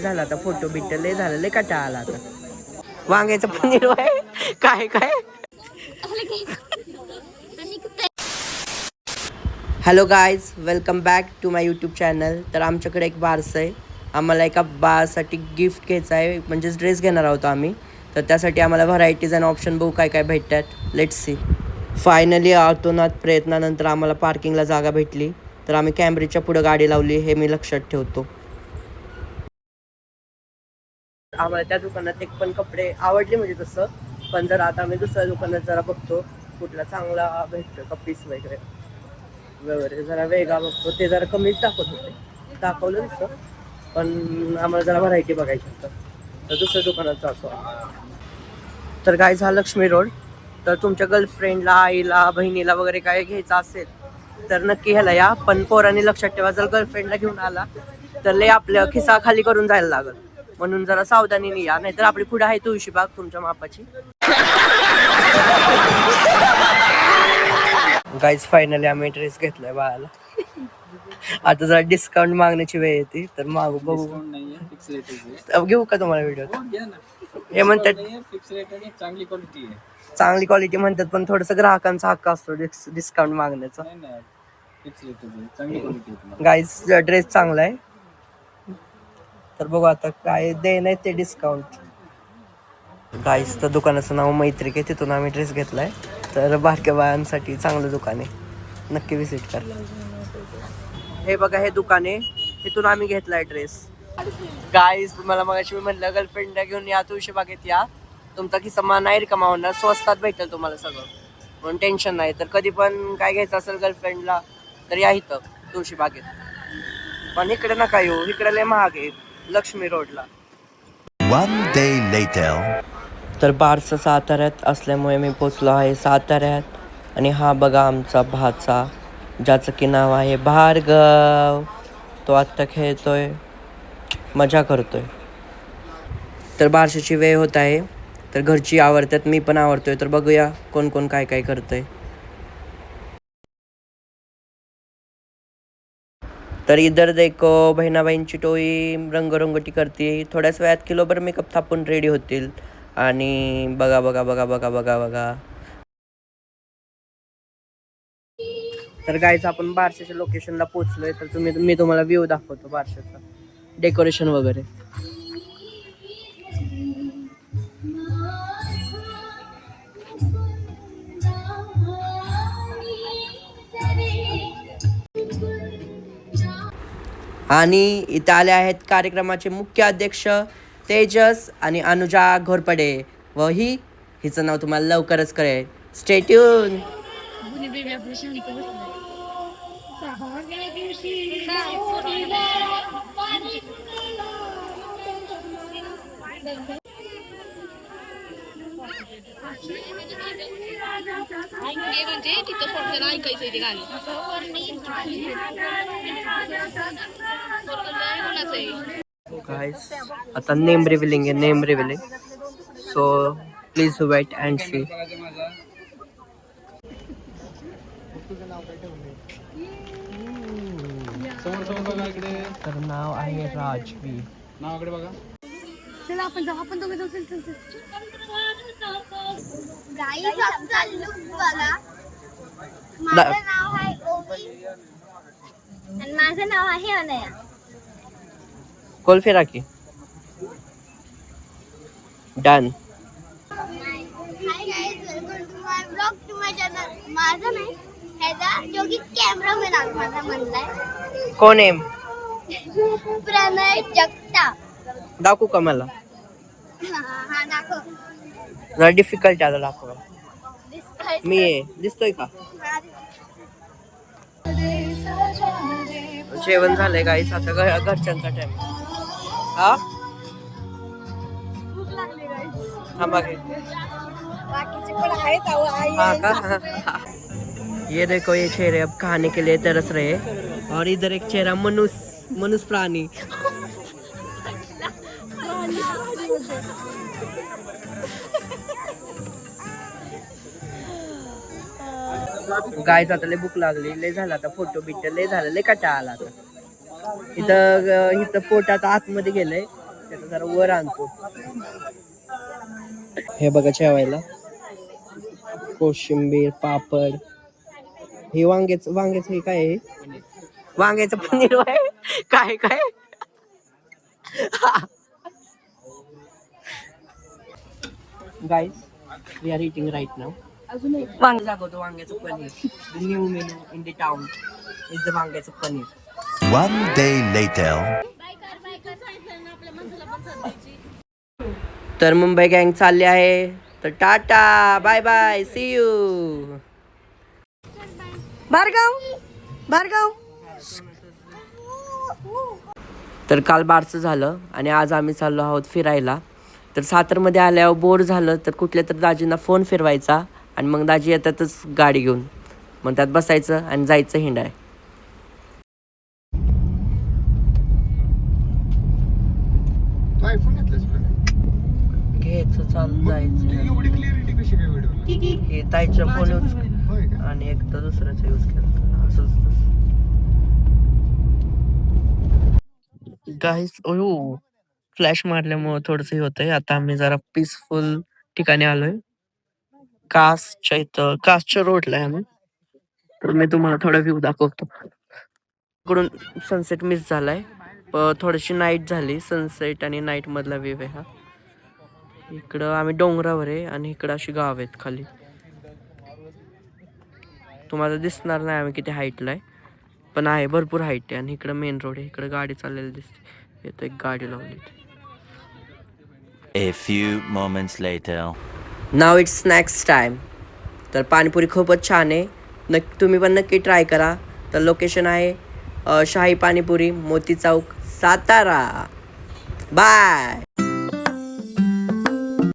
झालं आता photo bit लय झालं लय कंटाळा आला आता. वांग्याचं पनीर आहे काय काय. Hello guys, welcome back to my YouTube channel. तर आमच्याकडे एक बारसं आहे. आम्हाला एका बासाठी गिफ्ट घ्यायचं आहे, म्हणजेच ड्रेस घेणार आहोत आम्ही. तर त्यासाठी आम्हाला व्हरायटीज आणि ऑप्शन बघू काय काय भेटतात. Let's see. फायनली आतोनात प्रयत्नानंतर आम्हाला पार्किंगला जागा भेटली. तर आम्ही कॅम्ब्रिजच्या पुढं गाडी लावली, हे मी लक्षात ठेवतो. आम्हाला त्या दुकानात एक पण कपडे आवडले म्हणजे तसं, पण जर आता आम्ही दुसऱ्या दुकानात जरा बघतो कुठला चांगला भेटतो का पीस वगैरे जरा वेगळा बघतो. ते जरा कमीच दाखवत होते, दाखवलं तसं, पण आम्हाला जरा व्हरायटी बघायची होतं. तर दुसऱ्या दुकानात जातो. तर काय झालं लक्ष्मी रोड. तर तुमच्या गर्लफ्रेंडला, आईला, बहिणीला वगैरे काय घ्यायचं असेल तर नक्की ह्याला या. पण पोरांनी लक्षात ठेवा, जर गर्लफ्रेंडला घेऊन आला तर लय आपल्या खिसा खाली करून जायला लागल, म्हणून जरा सावधानीने या, नाहीतर आपली पुढे आहे तुळशीबाग तुमच्या मापाची. गाईज फायनली आम्ही ड्रेस घेतलाय बाळाला. आता जरा डिस्काउंट मागण्याची वेळ येते, तर मागू बघू. घेऊ का तुम्हाला व्हिडिओ? हे म्हणतात चांगली क्वालिटी म्हणतात, पण थोडस ग्राहकांचा हक्क असतो डिस्काउंट मागण्याचा. गाईज ड्रेस चांगला आहे, तर बघू आता काय देणार ते डिस्काउंट. गाईज तर दुकानाचं नाव मैत्रिक आहे, तिथून आम्ही ड्रेस घेतलाय. तर बारक्या बाळांसाठी चांगलं दुकान आहे, नक्की विजिट करा. हे बघा हे दुकान आहे, तिथून आम्ही घेतलाय ड्रेस. गाईज तुम्हाला मगाशी मी म्हटलं गर्लफ्रेंडला घेऊन या तुळशीबागेत या, तुमचा किस्सा नाही रिकामा होणार, स्वस्तात भेटेल तुम्हाला सगळं, म्हणून टेन्शन नाही. तर कधी पण काय घ्यायचं असेल गर्लफ्रेंडला तर या इथं तुळशीबागेत. पण इकडे नका येऊ, इकडे लय महाग आहे लक्ष्मी रोडला. One day later. तर बारसं साताऱ्यात असल्यामुळे मी पोचलो आहे साताऱ्यात. आणि हा बघा आमचा भाचा, ज्याचं की नाव आहे भार्गव. तो आत्ता खेळतोय, मजा करतोय. तर बारशाची वेळ होत आहे, तर घरची आवडतात, मी पण आवडतोय. तर बघूया कोण कोण काय काय करतंय. तर इधर देखो बहिणाबाईंची टोळी रंगरंगोटी करते. थोड्याच वेळात किलोभर मेकअप थापून रेडी होतील. आणि बघा बघा बघा बघा बघा बघा. तर गाईज आपण बारशाच्या लोकेशनला पोहोचलोय. तर मी तुम्हाला व्ह्यू दाखवतो बारशाचा, डेकोरेशन वगैरे. आणि इथं आले आहेत कार्यक्रमाचे मुख्य अध्यक्ष तेजस आणि अनुजा घोरपडे, व हिचं नाव तुम्हाला लवकरच कळेल. Stay tune. म्हणजे तिथं फक्त ऐकायचं ते गाणी. गाइस आता नेम रिव्हिलिंग आहे, name revealing. So please wait and see. तर नाव आहे राजवी. नावाकडे बघा. चला आपण जाऊ, आपण दोघे जाऊ. चल गाईस आमचा लुक बघा. माझं नाव आहे ओवी आणि माझं नाव आहे अनया. कॉल फिरा की डन. Hi guys, welcome to my blog, to my channel. माझं नाही ह्याचा जो की कॅमेरामॅन आहे माझा म्हणलाय. कोण आहे? प्रणय जगताप. दाखवू का मला? हा दाखव. जरा डिफिकल्ट आहे, दाखव. मी आहे, दिसतोय का? जेवण झालंय गाईस, आता घरच्यांचा टाइम. हा भूक लागली गाईस. थांबा घे. बाकीचे पण आहेत अहो. हाँ का? ये देखो ये चेहरे अब खाने के लिए तरस रहे. और इधर एक चेहरा मनुष्य प्राणी. गाय आता लय भूक लागली, लय झालं आता फोटो बिट लय झालं, लय कंटाळा आला आता. इथं पोट आता आतमध्ये गेलंय, त्याचा जरा वर आणतो. हे बघा जेवायला कोशिंबीर, पापड, हे वांग्याचं हे काय आहे? वांग्याचं पनीर आहे. काय काय guys, we are eating right now. वांग दाखवतो, वांग्याचं paneer. The new menu in the town is the वांग्याचं पनीर. One day later. तर मुंबई गँग चालली आहे. तर tata, bye bye, see you. Bhargav. तर काल बारचं झालं आणि आज आम्ही चाललो आहोत फिरायला. तर सातारमध्ये आल्यावर बोर झालं तर कुठल्या तर दाजींना फोन फिरवायचा आणि मग दाजी येतातच गाडी घेऊन, मग त्यात बसायचं आणि जायचं हिंडाय. घ्यायचं चालू जायचं. एवढी क्लिअरिटी कशी काय व्हिडिओ? हे ताईचा फोन यूज होय का? आणि एक तर दुसऱ्याचा यूज केला असंच. गाईस, ओयो फ्लॅश मारल्यामुळे थोडंसं हे होतंय. आता आम्ही जरा पीसफुल ठिकाणी आलोय. कासच्या रोडला आहे आम्ही. तर मी तुम्हाला थोडा व्ह्यू दाखवतो. इकडून सनसेट मिस झालाय, थोडीशी नाईट झाली. सनसेट आणि नाईट मधला व्ह्यू आहे हा. इकडं आम्ही डोंगरावर आहे आणि इकडं अशी गाव आहेत खाली. तुम्हाला दिसणार नाही आम्ही किती हाईटला आहे, पण आहे भरपूर हाईट आहे. आणि इकडं मेन रोड आहे. इकडं गाडी चाललेली दिसते. इथं एक गाडी लावली. A few moments later. Now it's snacks time. तर पाणीपुरी खूपच छान आहे. तुम्ही पण नक्की ट्राय करा. तर लोकेशन आहे शाही पाणीपुरी, मोती चौक, सातारा. बाय.